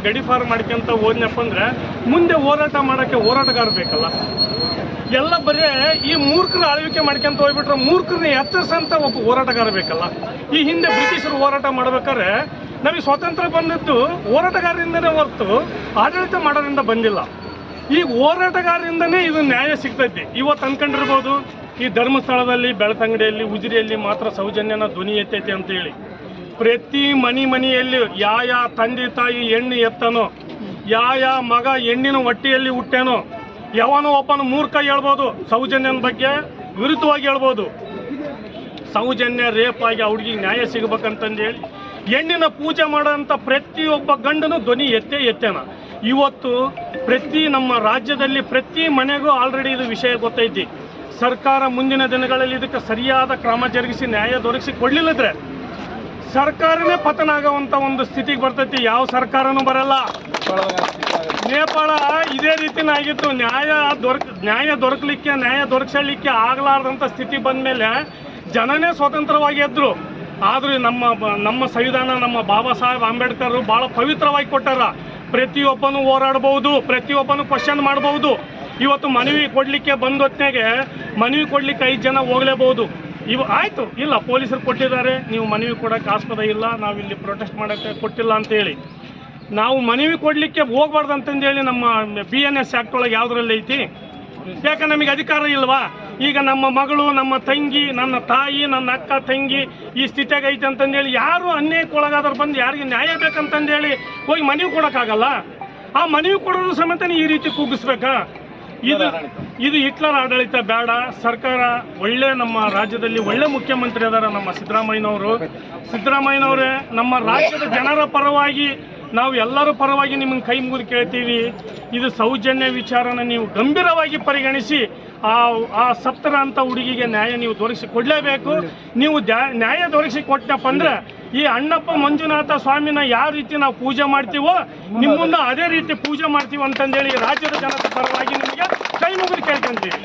ಗಡಿಪಾರು ಮಾಡ್ಕೊಂತ ಹೋದ್ನಪ್ಪ ಅಂದ್ರೆ ಮುಂದೆ ಹೋರಾಟ ಮಾಡೋಕ್ಕೆ ಹೋರಾಟಗಾರ ಬೇಕಲ್ಲ. ಎಲ್ಲ ಬರೇ ಈ ಮೂರ್ಖರ ಆಳ್ವಿಕೆ ಮಾಡ್ಕೊಂತ ಹೋಗ್ಬಿಟ್ರೆ ಮೂರ್ಖರನ್ನ ಎಚ್ಚರಿಸಂತ ಒಬ್ಬ ಹೋರಾಟಗಾರ ಬೇಕಲ್ಲ. ಈ ಹಿಂದೆ ಬ್ರಿಟಿಷರು ಹೋರಾಟ ಮಾಡ್ಬೇಕಾದ್ರೆ ನಮಗೆ ಸ್ವಾತಂತ್ರ್ಯ ಬಂದದ್ದು ಹೋರಾಟಗಾರರಿಂದನೇ ಹೊರತು ಆಡಳಿತ ಮಾಡೋದ್ರಿಂದ ಬಂದಿಲ್ಲ. ಈ ಹೋರಾಟಗಾರರಿಂದನೇ ಇದು ನ್ಯಾಯ ಸಿಗ್ತೈತಿ. ಇವತ್ತು ಅನ್ಕೊಂಡಿರ್ಬೋದು ಈ ಧರ್ಮಸ್ಥಳದಲ್ಲಿ, ಬೆಳ್ತಂಗಡಿಯಲ್ಲಿ, ಉಜಿರಿಯಲ್ಲಿ ಮಾತ್ರ ಸೌಜನ್ಯನ ಧ್ವನಿ ಎತ್ತೈತಿ ಅಂತೇಳಿ. ಪ್ರತಿ ಮನೆಯಲ್ಲಿ ಯಾವ ತಂದೆ ತಾಯಿ ಹೆಣ್ಣು ಎತ್ತನೋ, ಯಾವ ಮಗ ಹೆಣ್ಣಿನ ಹೊಟ್ಟೆಯಲ್ಲಿ ಹುಟ್ಟೇನೋ, ಯಾವನೋ ಒಬ್ಬನ ಮೂರ್ಖ ಹೇಳ್ಬೋದು ಸೌಜನ್ಯನ ಬಗ್ಗೆ ವಿರುದ್ಧವಾಗಿ ಹೇಳ್ಬೋದು. ಸೌಜನ್ಯ ರೇಪ್ ಆಗಿ ಆ ಹುಡುಗಿಗೆ ನ್ಯಾಯ ಸಿಗಬೇಕಂತಂದೇಳಿ ಹೆಣ್ಣಿನ ಪೂಜೆ ಮಾಡೋಂಥ ಪ್ರತಿಯೊಬ್ಬ ಗಂಡನು ಧ್ವನಿ ಎತ್ತೇನ. ಇವತ್ತು ನಮ್ಮ ರಾಜ್ಯದಲ್ಲಿ ಪ್ರತಿ ಮನೆಗೂ ಆಲ್ರೆಡಿ ಇದು ವಿಷಯ ಗೊತ್ತೈತಿ. ಸರ್ಕಾರ ಮುಂದಿನ ದಿನಗಳಲ್ಲಿ ಇದಕ್ಕೆ ಸರಿಯಾದ ಕ್ರಮ ಜರುಗಿಸಿ ನ್ಯಾಯ ದೊರಕಿಸಿ ಕೊಡಲಿಲ್ಲದ್ರೆ ಸರ್ಕಾರನೇ ಪತನ ಆಗುವಂಥ ಒಂದು ಸ್ಥಿತಿಗೆ ಬರ್ತೈತಿ. ಯಾವ ಸರ್ಕಾರನೂ ಬರಲ್ಲ. ನೇಪಾಳ ಇದೇ ರೀತಿನ ಆಗಿತ್ತು. ನ್ಯಾಯ ದೊರಕಿಸಲಿಕ್ಕೆ ಆಗಲಾರ್ದಂಥ ಸ್ಥಿತಿ ಬಂದ ಮೇಲೆ ಜನನೇ ಸ್ವತಂತ್ರವಾಗಿ ಎದ್ರು. ಆದರೂ ನಮ್ಮ ಸಂವಿಧಾನ, ನಮ್ಮ ಬಾಬಾ ಸಾಹೇಬ್ ಅಂಬೇಡ್ಕರ್ ಭಾಳ ಪವಿತ್ರವಾಗಿ ಕೊಟ್ಟಾರ. ಪ್ರತಿಯೊಬ್ಬನು ಹೋರಾಡಬಹುದು, ಪ್ರತಿಯೊಬ್ಬನು ಕ್ವಶನ್ ಮಾಡಬಹುದು. ಇವತ್ತು ಮನವಿ ಕೊಡಲಿಕ್ಕೆ ಬಂದ ಹೊತ್ತಿನಾಗೆ ಮನವಿ ಕೊಡಲಿಕ್ಕೆ 5 ಜನ ಹೋಗಲೇಬಹುದು. ಆಯಿತು, ಇಲ್ಲ ಪೊಲೀಸರು ಕೊಟ್ಟಿದ್ದಾರೆ, ನೀವು ಮನವಿ ಕೊಡೋಕ್ಕೆ ಆಸ್ಪದ ಇಲ್ಲ, ನಾವಿಲ್ಲಿ ಪ್ರೊಟೆಸ್ಟ್ ಮಾಡೋಕ್ಕೆ ಕೊಟ್ಟಿಲ್ಲ ಅಂತೇಳಿ ನಾವು ಮನವಿ ಕೊಡಲಿಕ್ಕೆ ಹೋಗ್ಬಾರ್ದು ಅಂತಂದೇಳಿ ನಮ್ಮ BNS ಆ್ಯಕ್ಟ್ ಒಳಗೆ ಯಾವುದ್ರಲ್ಲಿ ಐತಿ? ಯಾಕೆ ನಮಗೆ ಅಧಿಕಾರ ಇಲ್ವಾ? ಈಗ ನಮ್ಮ ಮಗಳು, ನಮ್ಮ ತಂಗಿ, ನನ್ನ ತಾಯಿ, ನನ್ನ ಅಕ್ಕ ತಂಗಿ ಈ ಸ್ಥಿತಿಯಾಗ ಐತೆ ಅಂತಂದೇಳಿ ಯಾರು ಅನ್ಯಾಯಕ್ಕೊಳಗಾದ್ರೆ ಬಂದು ಯಾರಿಗೆ ನ್ಯಾಯ ಬೇಕಂತಂದೇಳಿ ಹೋಗಿ ಮನವಿ ಕೊಡೋಕ್ಕಾಗಲ್ಲ. ಆ ಮನವಿ ಕೊಡೋದು ಸಮೇತ ಈ ರೀತಿ ಕೂಗಿಸ್ಬೇಕಾ? ಇದು ಹಿಟ್ಲರ್ ಆಡಳಿತ ಬೇಡ. ಸರ್ಕಾರ ಒಳ್ಳೆ, ನಮ್ಮ ರಾಜ್ಯದಲ್ಲಿ ಒಳ್ಳೆ ಮುಖ್ಯಮಂತ್ರಿ ಅದಾರ ನಮ್ಮ ಸಿದ್ದರಾಮಯ್ಯನವರೇ. ನಮ್ಮ ರಾಜ್ಯದ ಜನರ ಪರವಾಗಿ, ನಾವು ಎಲ್ಲರ ಪರವಾಗಿ ನಿಮ್ಮನ್ನು ಕೈ ಮುಗಿದು ಕೇಳ್ತೀವಿ. ಇದು ಸೌಜನ್ಯ ವಿಚಾರನ ನೀವು ಗಂಭೀರವಾಗಿ ಪರಿಗಣಿಸಿ ಆ ಸತ್ತರ ಅಂತ ಹುಡುಗಿಗೆ ನ್ಯಾಯ ನೀವು ದೊರಕಿಸಿ ಕೊಡಲೇಬೇಕು. ನೀವು ನ್ಯಾಯ ದೊರಕಿಸಿ ಕೊಟ್ಟಪ್ಪ ಅಂದ್ರೆ ಈ ಅಣ್ಣಪ್ಪ ಮಂಜುನಾಥ ಸ್ವಾಮಿನ ಯಾವ ರೀತಿ ನಾವು ಪೂಜೆ ಮಾಡ್ತೀವೋ ನಿಮ್ಮ ಮುಂದೆ ಅದೇ ರೀತಿ ಪೂಜೆ ಮಾಡ್ತೀವಿ ಅಂತಂದೇಳಿ ರಾಜ್ಯದ ಜನತೆ ಪರವಾಗಿ ನಿಮಗೆ ಕೈ ಮುಗಿದು ಕೇಳ್ಕೊಂತೀವಿ.